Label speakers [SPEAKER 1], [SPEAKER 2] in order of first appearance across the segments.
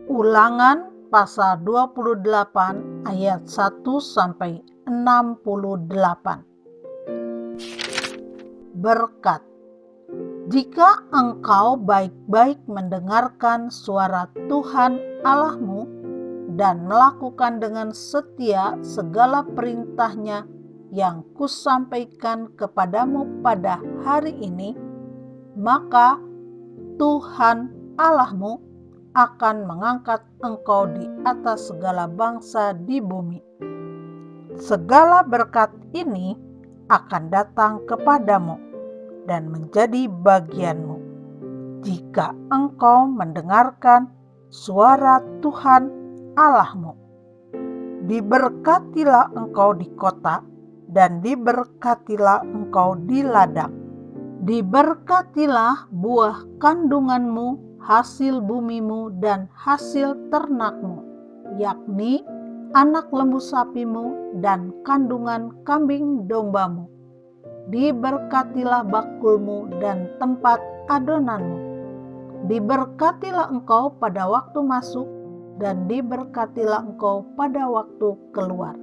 [SPEAKER 1] Ulangan pasal 28 ayat 1 sampai 68. Berkat. Jika engkau baik-baik mendengarkan suara Tuhan Allahmu dan melakukan dengan setia segala perintahnya yang kusampaikan kepadamu pada hari ini, maka Tuhan Allahmu akan mengangkat engkau di atas segala bangsa di bumi. Segala berkat ini akan datang kepadamu dan menjadi bagianmu jika engkau mendengarkan suara Tuhan Allahmu. Diberkatilah engkau di kota dan diberkatilah engkau di ladang. Diberkatilah buah kandunganmu, hasil bumimu dan hasil ternakmu, yakni anak lembu sapimu dan kandungan kambing dombamu. Diberkatilah bakulmu dan tempat adonanmu. Diberkatilah engkau pada waktu masuk dan diberkatilah engkau pada waktu keluar.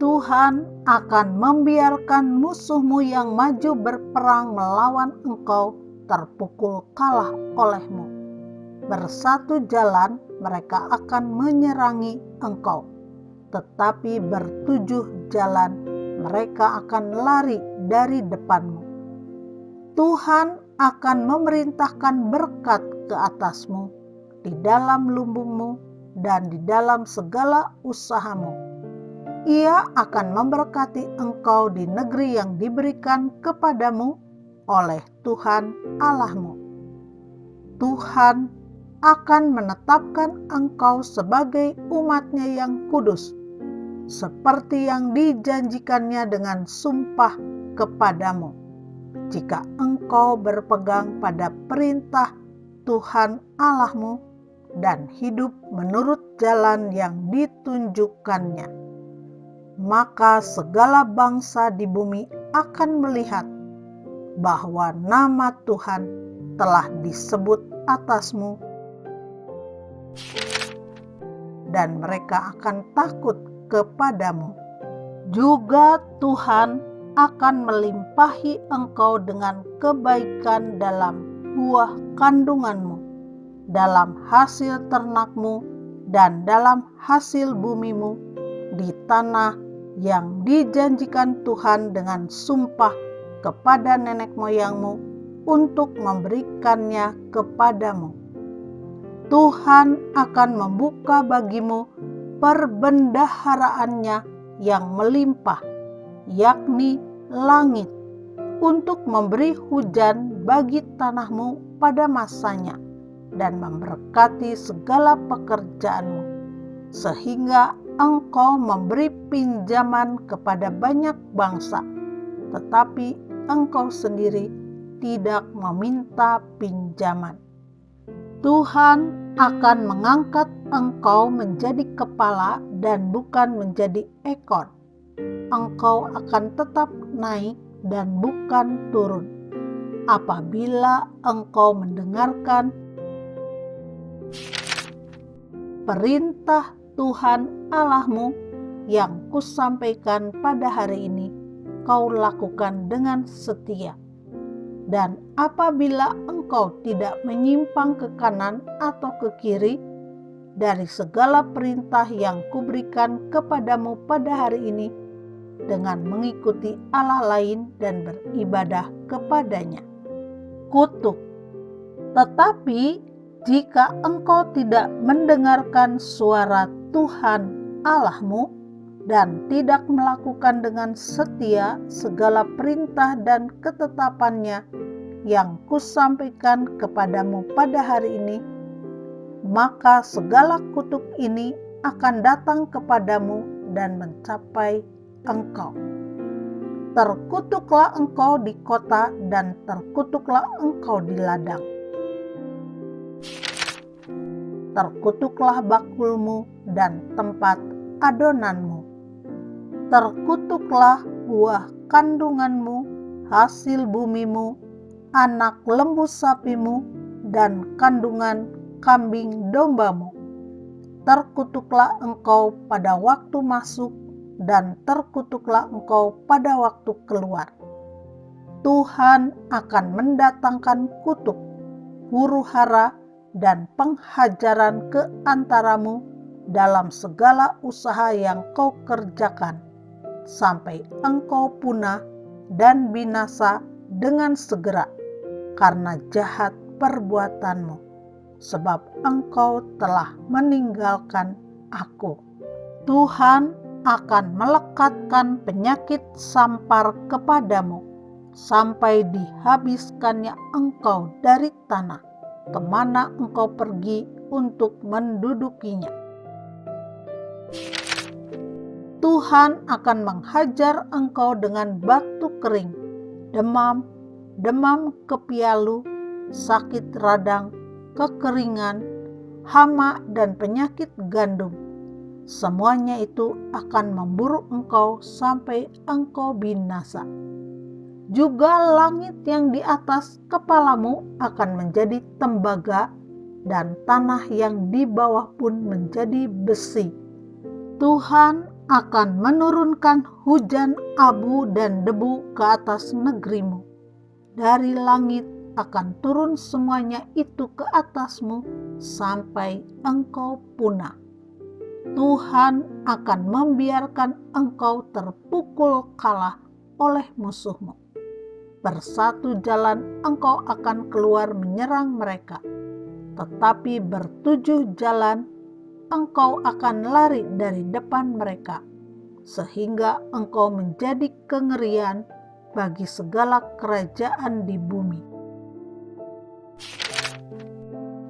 [SPEAKER 1] Tuhan akan membiarkan musuhmu yang maju berperang melawan engkau terpukul kalah olehmu. Bersatu jalan mereka akan menyerangi engkau, tetapi bertujuh jalan mereka akan lari dari depanmu. Tuhan akan memerintahkan berkat ke atasmu di dalam lumbungmu dan di dalam segala usahamu. Ia akan memberkati engkau di negeri yang diberikan kepadamu oleh Tuhan Allahmu. Tuhan akan menetapkan engkau sebagai umat-Nya yang kudus, seperti yang dijanjikannya dengan sumpah kepadamu, jika engkau berpegang pada perintah Tuhan Allahmu dan hidup menurut jalan yang ditunjukkannya. Maka segala bangsa di bumi akan melihat bahwa nama Tuhan telah disebut atasmu, dan mereka akan takut kepadamu. Juga Tuhan akan melimpahi engkau dengan kebaikan dalam buah kandunganmu, dalam hasil ternakmu, dan dalam hasil bumimu di tanah yang dijanjikan Tuhan dengan sumpah kepada nenek moyangmu untuk memberikannya kepadamu. Tuhan akan membuka bagimu perbendaharaannya yang melimpah, yakni langit, untuk memberi hujan bagi tanahmu pada masanya dan memberkati segala pekerjaanmu, sehingga engkau memberi pinjaman kepada banyak bangsa, tetapi engkau sendiri tidak meminta pinjaman. Tuhan akan mengangkat engkau menjadi kepala dan bukan menjadi ekor. Engkau akan tetap naik dan bukan turun, apabila engkau mendengarkan perintah Tuhan Allahmu yang kusampaikan pada hari ini, kau lakukan dengan setia. Dan apabila engkau tidak menyimpang ke kanan atau ke kiri dari segala perintah yang kuberikan kepadamu pada hari ini, dengan mengikuti Allah lain dan beribadah kepadanya. Kutuk. Tetapi jika engkau tidak mendengarkan suara Tuhan Allahmu dan tidak melakukan dengan setia segala perintah dan ketetapannya yang kusampaikan kepadamu pada hari ini, maka segala kutuk ini akan datang kepadamu dan mencapai engkau. Terkutuklah engkau di kota dan terkutuklah engkau di ladang. Terkutuklah bakulmu dan tempat adonanmu. Terkutuklah buah kandunganmu, hasil bumimu, anak lembu sapimu, dan kandungan kambing dombamu. Terkutuklah engkau pada waktu masuk dan terkutuklah engkau pada waktu keluar. Tuhan akan mendatangkan kutuk, huru-hara, dan penghajaran ke antaramu dalam segala usaha yang kau kerjakan, sampai engkau punah dan binasa dengan segera karena jahat perbuatanmu, sebab engkau telah meninggalkan aku. Tuhan akan melekatkan penyakit sampar kepadamu, sampai dihabiskannya engkau dari tanah, kemana engkau pergi untuk mendudukinya. Tuhan akan menghajar engkau dengan batu kering, demam, demam kepialu, sakit radang, kekeringan, hama, dan penyakit gandum. Semuanya itu akan memburu engkau sampai engkau binasa. Juga langit yang di atas kepalamu akan menjadi tembaga, dan tanah yang di bawah pun menjadi besi. Tuhan akan menurunkan hujan abu dan debu ke atas negerimu. Dari langit akan turun semuanya itu ke atasmu sampai engkau punah. Tuhan akan membiarkan engkau terpukul kalah oleh musuhmu. Bersatu jalan engkau akan keluar menyerang mereka, tetapi bertujuh jalan engkau akan lari dari depan mereka, sehingga engkau menjadi kengerian bagi segala kerajaan di bumi.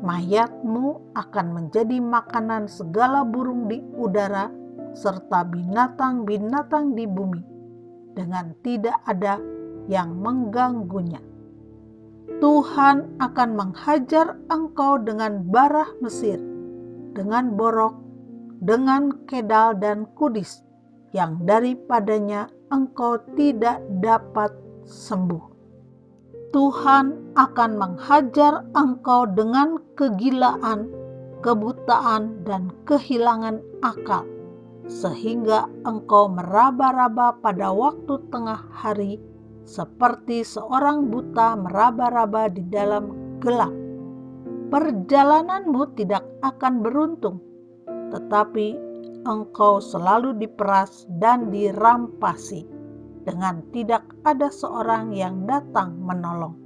[SPEAKER 1] Mayatmu akan menjadi makanan segala burung di udara serta binatang-binatang di bumi, dengan tidak ada yang mengganggunya. Tuhan akan menghajar engkau dengan barah Mesir, dengan borok, dengan kedal dan kudis, yang daripadanya engkau tidak dapat sembuh. Tuhan akan menghajar engkau dengan kegilaan, kebutaan, dan kehilangan akal, sehingga engkau meraba-raba pada waktu tengah hari, seperti seorang buta meraba-raba di dalam gelap. Perjalananmu tidak akan beruntung, tetapi engkau selalu diperas dan dirampasi, dengan tidak ada seorang yang datang menolong.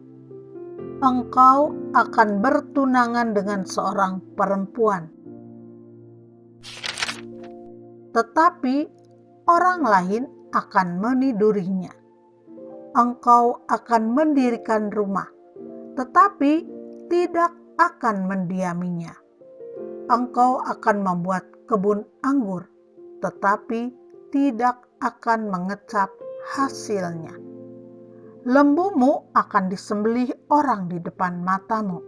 [SPEAKER 1] Engkau akan bertunangan dengan seorang perempuan, tetapi orang lain akan menidurinya. Engkau akan mendirikan rumah, tetapi tidak akan mendiaminya. Engkau akan membuat kebun anggur, tetapi tidak akan mengecap hasilnya. Lembumu akan disembelih orang di depan matamu,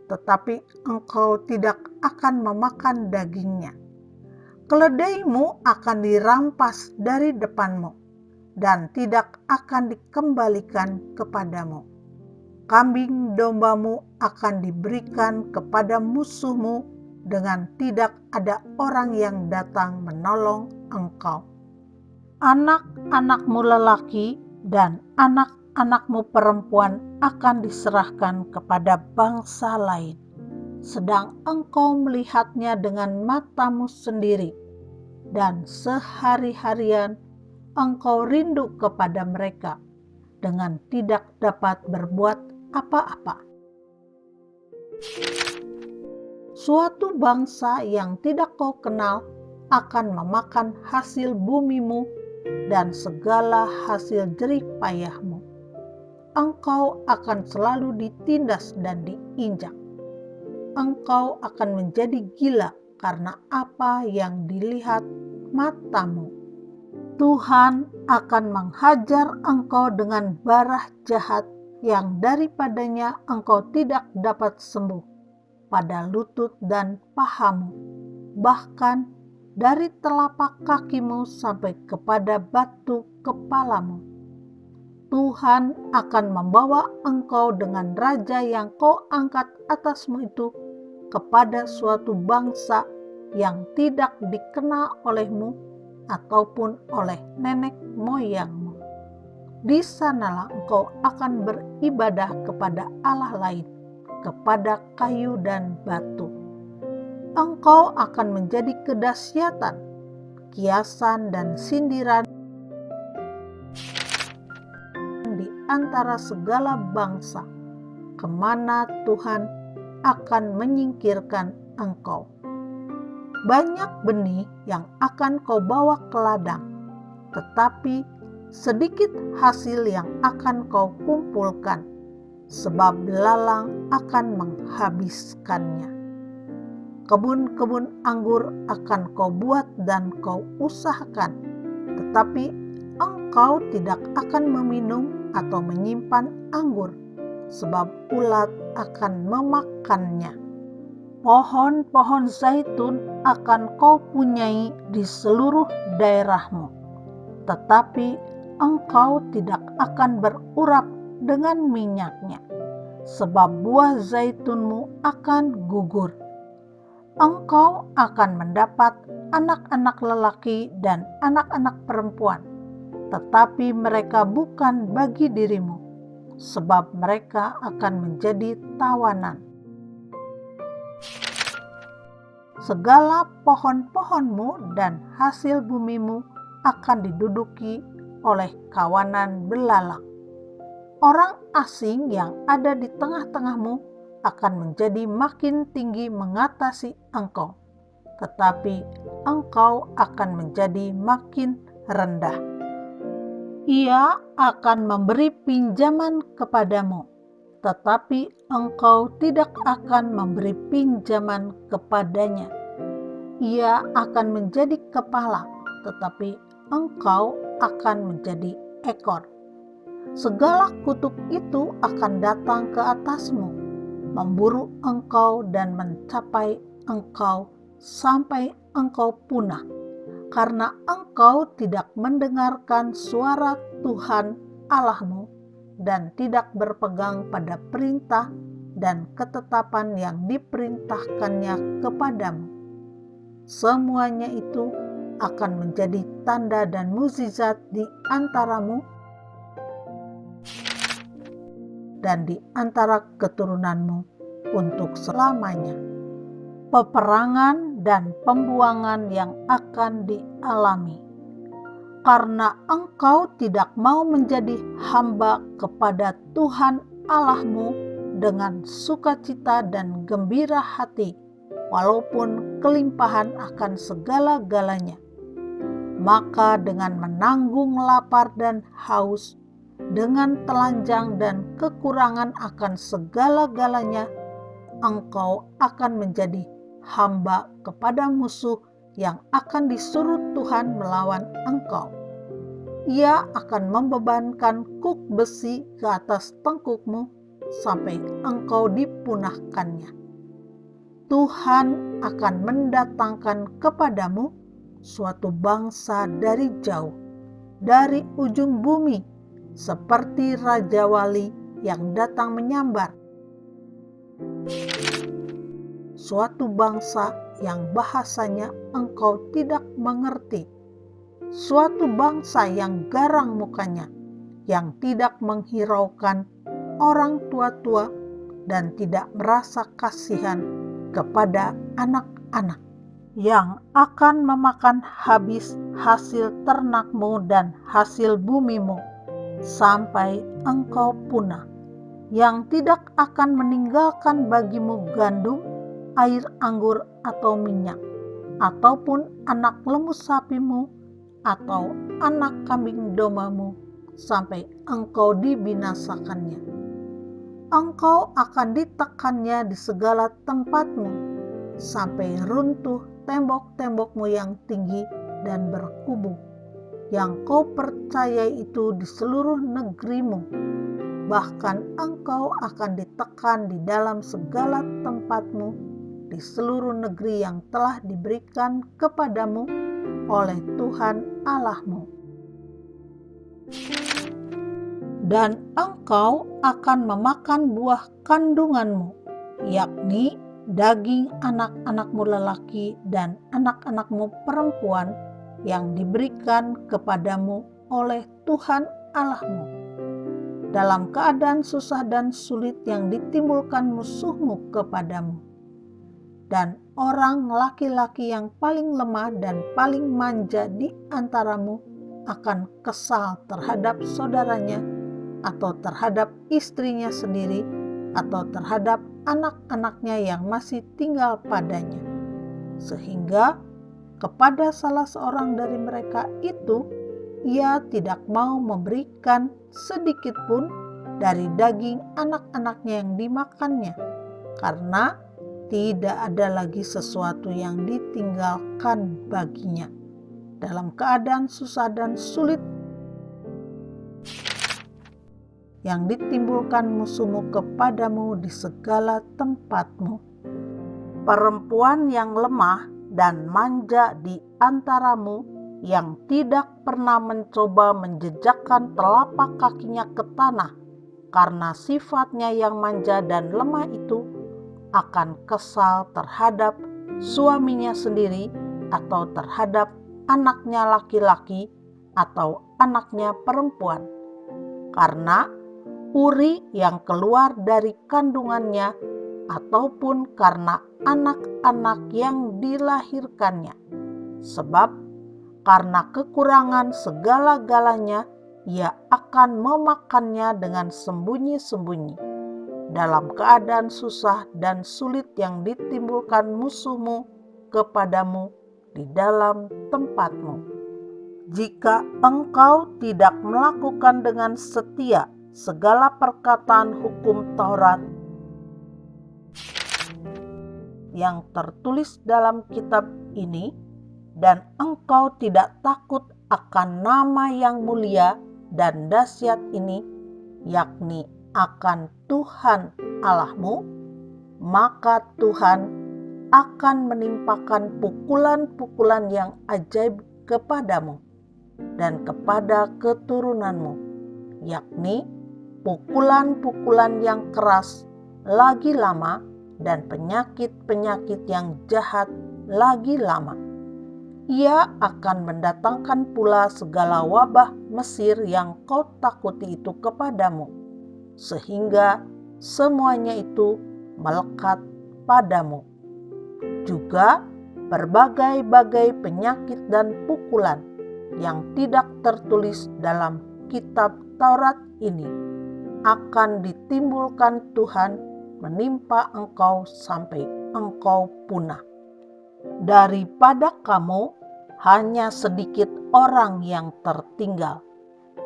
[SPEAKER 1] tetapi engkau tidak akan memakan dagingnya. Keledaimu akan dirampas dari depanmu, dan tidak akan dikembalikan kepadamu. Kambing dombamu akan diberikan kepada musuhmu, dengan tidak ada orang yang datang menolong engkau. Anak-anakmu lelaki dan anak-anakmu perempuan akan diserahkan kepada bangsa lain, sedang engkau melihatnya dengan matamu sendiri, dan sehari-harian engkau rindu kepada mereka dengan tidak dapat berbuat apa-apa. Suatu bangsa yang tidak kau kenal akan memakan hasil bumimu dan segala hasil jerih payahmu. Engkau akan selalu ditindas dan diinjak. Engkau akan menjadi gila karena apa yang dilihat matamu. Tuhan akan menghajar engkau dengan barah jahat yang daripadanya engkau tidak dapat sembuh pada lutut dan pahamu, bahkan dari telapak kakimu sampai kepada batu kepalamu. Tuhan akan membawa engkau dengan raja yang kau angkat atasmu itu kepada suatu bangsa yang tidak dikenal olehmu ataupun oleh nenek moyangmu. Di sanalah engkau akan beribadah kepada Allah lain, kepada kayu dan batu. Engkau akan menjadi kedahsyatan, kiasan dan sindiran di antara segala bangsa, kemana Tuhan akan menyingkirkan engkau. Banyak benih yang akan kau bawa ke ladang, tetapi sedikit hasil yang akan kau kumpulkan, sebab belalang akan menghabiskannya. Kebun-kebun anggur akan kau buat dan kau usahakan, tetapi engkau tidak akan meminum atau menyimpan anggur, sebab ulat akan memakannya. Pohon-pohon zaitun akan kau punyai di seluruh daerahmu, tetapi engkau tidak akan berurap dengan minyaknya, sebab buah zaitunmu akan gugur. Engkau akan mendapat anak-anak lelaki dan anak-anak perempuan, tetapi mereka bukan bagi dirimu, sebab mereka akan menjadi tawanan. Segala pohon-pohonmu dan hasil bumimu akan diduduki oleh kawanan belalang. Orang asing yang ada di tengah-tengahmu akan menjadi makin tinggi mengatasi engkau, tetapi engkau akan menjadi makin rendah. Ia akan memberi pinjaman kepadamu, tetapi engkau tidak akan memberi pinjaman kepadanya. Ia akan menjadi kepala, tetapi engkau akan menjadi ekor. Segala kutuk itu akan datang ke atasmu, memburu engkau dan mencapai engkau sampai engkau punah, karena engkau tidak mendengarkan suara Tuhan Allahmu dan tidak berpegang pada perintah dan ketetapan yang diperintahkannya kepadamu. Semuanya itu akan menjadi tanda dan mukjizat di antaramu dan di antara keturunanmu untuk selamanya. Peperangan dan pembuangan yang akan dialami, karena engkau tidak mau menjadi hamba kepada Tuhan Allahmu dengan sukacita dan gembira hati, walaupun kelimpahan akan segala-galanya. Maka dengan menanggung lapar dan haus, dengan telanjang dan kekurangan akan segala-galanya, engkau akan menjadi hamba kepada musuh yang akan disuruh Tuhan melawan engkau. Ia akan membebankan kuk besi ke atas tengkukmu sampai engkau dipunahkannya. Tuhan akan mendatangkan kepadamu suatu bangsa dari jauh, dari ujung bumi, seperti Raja Wali yang datang menyambar. Suatu bangsa yang bahasanya engkau tidak mengerti, suatu bangsa yang garang mukanya, yang tidak menghiraukan orang tua-tua dan tidak merasa kasihan kepada anak-anak, yang akan memakan habis hasil ternakmu dan hasil bumimu sampai engkau punah, yang tidak akan meninggalkan bagimu gandum, air anggur atau minyak, ataupun anak lembu sapimu atau anak kambing dombamu sampai engkau dibinasakannya. Engkau akan ditekannya di segala tempatmu sampai runtuh tembok-tembokmu yang tinggi dan berkubu, yang kau percayai itu di seluruh negerimu. Bahkan engkau akan ditekan di dalam segala tempatmu di seluruh negeri yang telah diberikan kepadamu oleh Tuhan Allahmu. Dan engkau akan memakan buah kandunganmu, yakni daging anak-anakmu lelaki dan anak-anakmu perempuan yang diberikan kepadamu oleh Tuhan Allahmu, dalam keadaan susah dan sulit yang ditimbulkan musuhmu kepadamu. Dan orang laki-laki yang paling lemah dan paling manja di antaramu akan kesal terhadap saudaranya, atau terhadap istrinya sendiri, atau terhadap anak-anaknya yang masih tinggal padanya, sehingga kepada salah seorang dari mereka itu ia tidak mau memberikan sedikit pun dari daging anak-anaknya yang dimakannya, karena tidak ada lagi sesuatu yang ditinggalkan baginya dalam keadaan susah dan sulit yang ditimbulkan musuhmu kepadamu di segala tempatmu. Perempuan yang lemah dan manja di antaramu, yang tidak pernah mencoba menjejakkan telapak kakinya ke tanah, karena sifatnya yang manja dan lemah itu, akan kesal terhadap suaminya sendiri, atau terhadap anaknya laki-laki atau anaknya perempuan, karena uri yang keluar dari kandungannya, ataupun karena anak-anak yang dilahirkannya. Sebab karena kekurangan segala-galanya ia akan memakannya dengan sembunyi-sembunyi, dalam keadaan susah dan sulit yang ditimbulkan musuhmu kepadamu di dalam tempatmu. Jika engkau tidak melakukan dengan setia segala perkataan hukum Taurat yang tertulis dalam kitab ini, dan engkau tidak takut akan nama yang mulia dan dahsyat ini, yakni akan Tuhan Allahmu, maka Tuhan akan menimpakan pukulan-pukulan yang ajaib kepadamu dan kepada keturunanmu, yakni pukulan-pukulan yang keras lagi lama, dan penyakit-penyakit yang jahat lagi lama. Ia akan mendatangkan pula segala wabah Mesir yang kau takuti itu kepadamu, sehingga semuanya itu melekat padamu. Juga berbagai-bagai penyakit dan pukulan yang tidak tertulis dalam kitab Taurat ini akan ditimbulkan Tuhan menimpa engkau sampai engkau punah. Daripada kamu hanya sedikit orang yang tertinggal,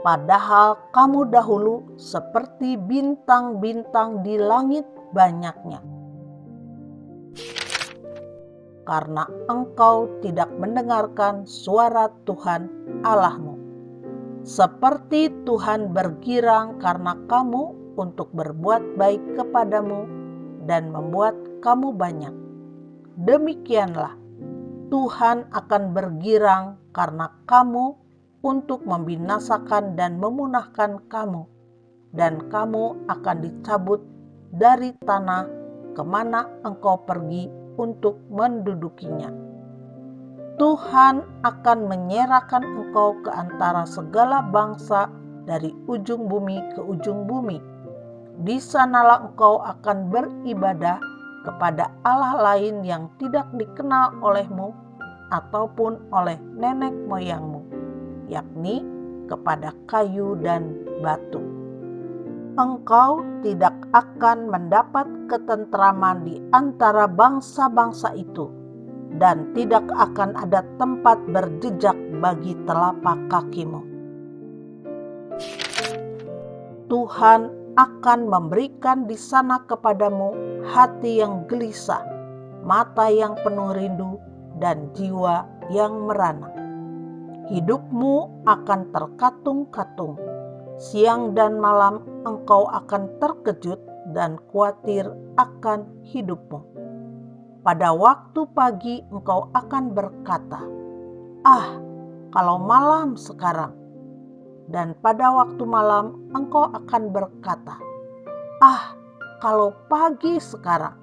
[SPEAKER 1] padahal kamu dahulu seperti bintang-bintang di langit banyaknya. Karena engkau tidak mendengarkan suara Tuhan Allahmu, seperti Tuhan bergirang karena kamu untuk berbuat baik kepadamu dan membuat kamu banyak. Demikianlah Tuhan akan bergirang karena kamu untuk membinasakan dan memunahkan kamu, dan kamu akan dicabut dari tanah kemana engkau pergi untuk mendudukinya. Tuhan akan menyerahkan engkau ke antara segala bangsa dari ujung bumi ke ujung bumi. Di sanalah engkau akan beribadah kepada Allah lain yang tidak dikenal olehmu ataupun oleh nenek moyangmu, yakni kepada kayu dan batu. Engkau tidak akan mendapat ketentraman di antara bangsa-bangsa itu, dan tidak akan ada tempat berjejak bagi telapak kakimu. Tuhan akan memberikan di sana kepadamu hati yang gelisah, mata yang penuh rindu, dan jiwa yang merana. Hidupmu akan terkatung-katung, siang dan malam engkau akan terkejut dan khawatir akan hidupmu. Pada waktu pagi engkau akan berkata, "Ah, kalau malam sekarang!" dan pada waktu malam engkau akan berkata, "Ah, kalau pagi sekarang,"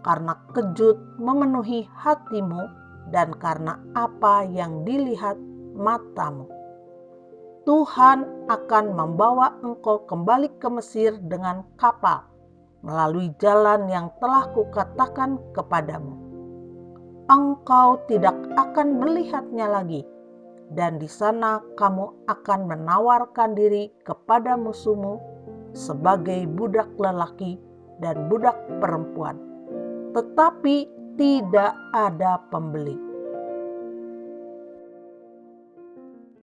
[SPEAKER 1] karena kejut memenuhi hatimu dan karena apa yang dilihat matamu. Tuhan akan membawa engkau kembali ke Mesir dengan kapal, melalui jalan yang telah kukatakan kepadamu. Engkau tidak akan melihatnya lagi, dan di sana kamu akan menawarkan diri kepada musuhmu sebagai budak lelaki dan budak perempuan, tetapi tidak ada pembeli.